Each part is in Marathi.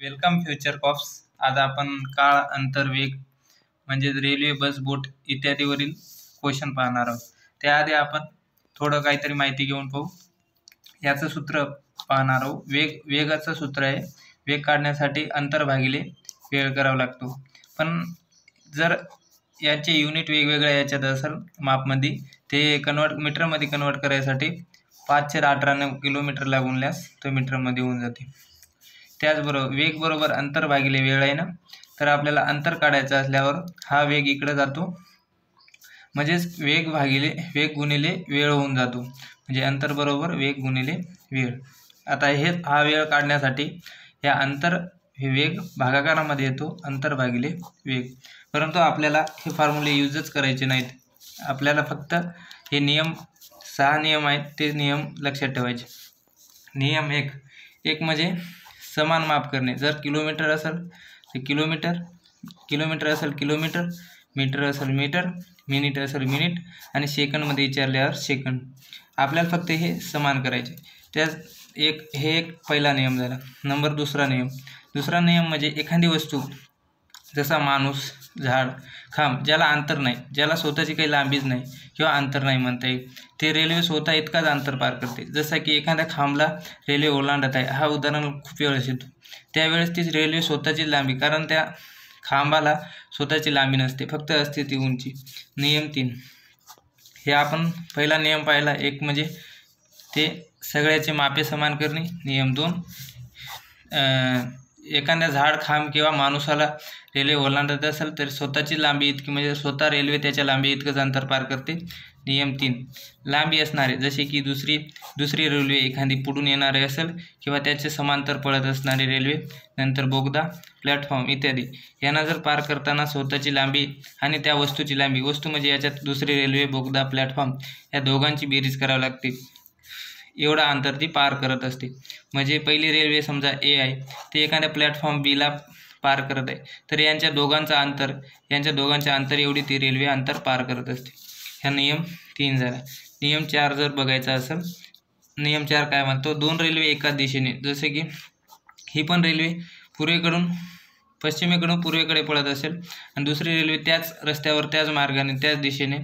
Welcome future cops. आज आपण काळ, अंतर, वेग म्हणजे रेल्वे, बस, बोट इत्यादीवरील क्वेश्चन पाहणार आहोत. त्याआधी आपण थोडं काहीतरी माहिती घेऊन पाहू. याचं सूत्र पाहणार आहोत. वेगाचं सूत्र आहे, वेग काढण्यासाठी अंतर भागिले वेळ करावा लागतो. पण जर याचे युनिट वेगवेगळ्या याच्यात असेल मापमध्ये, ते मीटरमध्ये कन्वर्ट करायसाठी 518 किलोमीटरला गुणल्यास तो मीटरमध्ये होऊन जाते. त्याचबरोबर वेग बरोबर अंतर भागिले वेळ आहे ना, तर आपल्याला अंतर काढायचं असल्यावर हा वेग इकडे जातो, म्हणजेच वेग गुणिले वेळ होऊन जातो. म्हणजे अंतर बरोबर वेग गुणिले वेळ. आता हा वेळ काढण्यासाठी या अंतर हे वेग भागाकारामध्ये येतो, अंतर भागिले वेग. परंतु आपल्याला हे फॉर्म्युले यूजच करायचे नाहीत. आपल्याला फक्त हे 6 नियम आहेत, ते नियम लक्षात ठेवायचे. नियम 1 म्हणजे समान माप करणे. जर किलोमीटर असेल तर किलोमीटर असेल किलोमीटर, मीटर असेल मीटर, मिनिट असेल मिनिट आणि सेकंडमध्ये विचारल्यावर सेकंड. आपल्याला फक्त हे समान करायचे. हे एक पहिला नियम झाला. दुसरा नियम म्हणजे एखादी वस्तू, जसा माणूस, झाड, खांब, ज्याला अंतर नाही, ज्याला स्वतःची काही लांबीच नाही किंवा अंतर नाही म्हणता येईल, ते रेल्वे स्वतः इतकाच अंतर पार करते. जसं की एखाद्या खांबला रेल्वे ओलांडत आहे, हा उदाहरण खूप वेळेस येतो. त्यावेळेस तीच रेल्वे स्वतःची लांबी, कारण त्या खांबाला स्वतःची लांबी नसते, फक्त असते ती उंची. नियम 3 हे आपण पहिला नियम पाहिला. 1 म्हणजे ते सगळ्याचे मापे समान करणे. नियम 2 एखाद्या झाड, खांब किंवा माणूसाला रेल्वे ओलांडत असेल तर स्वतःची लांबी इतकी, म्हणजे स्वतः रेल्वे त्याच्या लांबी इतकंच अंतर पार करते. नियम 3 लांबी असणारे, जसे की दुसरी रेल्वे एखादी पुढून येणारे असेल किंवा त्याचे समांतर पळत असणारी रेल्वे, नंतर बोगदा, प्लॅटफॉर्म इत्यादी, यांना जर पार करताना स्वतःची लांबी आणि त्या वस्तूची लांबी, वस्तू म्हणजे याच्यात दुसरी रेल्वे, बोगदा, प्लॅटफॉर्म, या दोघांची बेरीज करावी लागते. एवढा अंतर ती पार करत असते. म्हणजे पहिली रेल्वे समजा ए आहे, ते एखाद्या प्लॅटफॉर्म बीला पार करत आहे, तर यांच्या दोघांच्या अंतर एवढी ती रेल्वे अंतर पार करत असते. हा नियम 3 झाला. नियम 4 जर बघायचा असेल, नियम 4 काय म्हणतो, 2 रेल्वे एकाच दिशेने, जसे की ही पण रेल्वे पश्चिमेकडून पूर्वेकडे पळत असेल आणि दुसरी रेल्वे त्याच रस्त्यावर, त्याच मार्गाने, त्याच दिशेने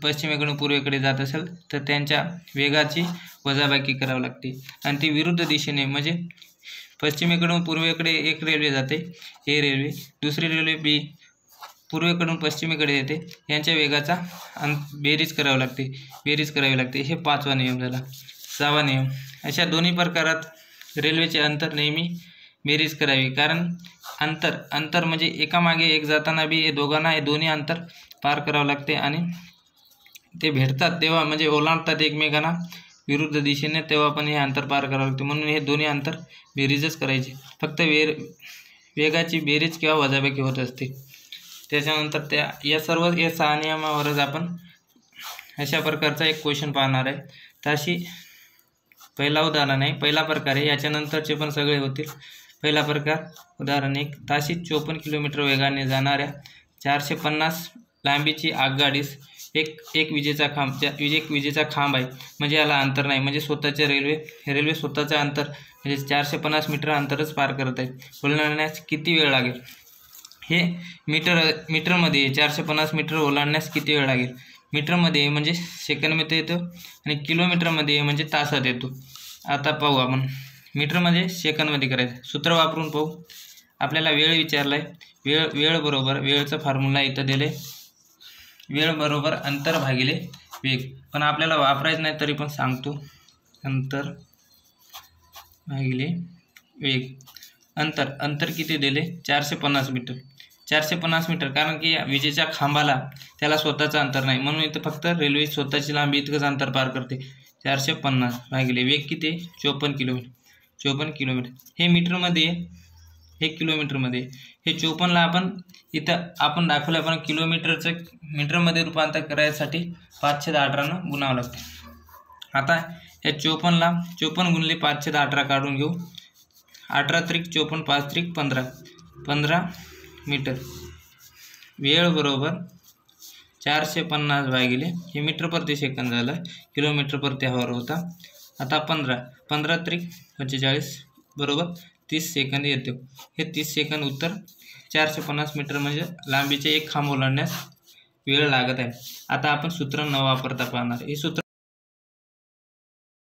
पश्चिमेकडून पूर्वेकडे जात असेल, तर त्यांच्या वेगाची वजाबाकी करावी लागते. आणि ती विरुद्ध दिशेने, म्हणजे पश्चिमेकडून पूर्वेकडे एक रेल्वे जाते, ए रेल्वे, दुसरी रेल्वे बी पूर्वेकडून पश्चिमेकडे येते, यांच्या वेगाचा बेरीज करावी लागते. हे 5वा नियम झाला. 6वा नियम, अशा दोन्ही प्रकारात रेल्वेचे अंतर नेहमी बेरीज करावी, कारण अंतर म्हणजे एकामागे एक जाताना बी हे दोन्ही अंतर पार करावं लागते, आणि ते भेटतात तेव्हा, म्हणजे ओलांडतात एकमेकांना विरुद्ध दिशेने, तेव्हा पण हे अंतर पार करावं लागते. म्हणून हे दोन्ही अंतर बेरीजच करायचे. फक्त वेगाची बेरीज किंवा वजाबाकी होत असते. त्याच्यानंतर या 6 नियमावरच आपण अशा प्रकारचा एक क्वेश्चन पाहणार आहे. तशी पहिला उदाहरण आहे, पहिला प्रकार आहे, याच्यानंतरचे पण सगळे होतील. पहिला प्रकार, उदाहरण 1, ताशी 54 किलोमीटर वेगाने जाणाऱ्या 450 लांबीची आगगाडीस एक विजेचा खांब आहे, म्हणजे याला अंतर नाही, म्हणजे स्वतःच्या रेल्वे स्वतःचं अंतर म्हणजे 450 मीटर अंतरच पार करत आहे. ओलांडण्यास किती वेळ लागेल? हे मीटरमध्ये 450 मीटर ओलांडण्यास किती वेळ लागेल? मीटरमध्ये म्हणजे सेकंडमध्ये येतो, आणि किलोमीटरमध्ये म्हणजे तासात येतो. आता पाहू आपण मीटरमध्ये सेकंडमध्ये करायचं. सूत्र वापरून पाहू. आपल्याला वेळ विचारला आहे. वेळ बरोबर, वेळचं फॉर्म्युला इथं दिले, वेळ बरोबर अंतर भागिले वेग. पण आपल्याला वापरायचं नाही, तरी पण सांगतो. अंतर भागिले वेग. अंतर किती दिले? 450 मीटर. 450 मीटर, कारण की विजेच्या खांबाला त्याला स्वतःचं अंतर नाही, म्हणून इथं फक्त रेल्वे स्वतःची लांबी इतकंच अंतर पार करते. 450 भागिले वेग किती? 54 किलोमीटर. हे मीटरमध्ये, हे किलोमीटरमध्ये. हे 54ला आपण दाखवलं, पण किलोमीटरचं मीटरमध्ये रूपांतर करायसाठी 518 गुणावं लागते. आता या 54ला 54 गुणिले 518 काढून घेऊ. 18 त्रिक 54, 5 त्रिक 15 मीटर. वेळ बरोबर 450 भागिले, हे मीटर प्रति सेकंद झालं, किलोमीटर प्रति आवर होता. आता 15 त्रिक 45 बरोबर 30 सेकंद येतो. हे 30 सेकंद उत्तर 450 मीटर म्हणजे लांबीचे एक खांब ओलांडण्यास वेळ लागत आहे. आता आपण सूत्र न वापरता पाहणार. हे सूत्र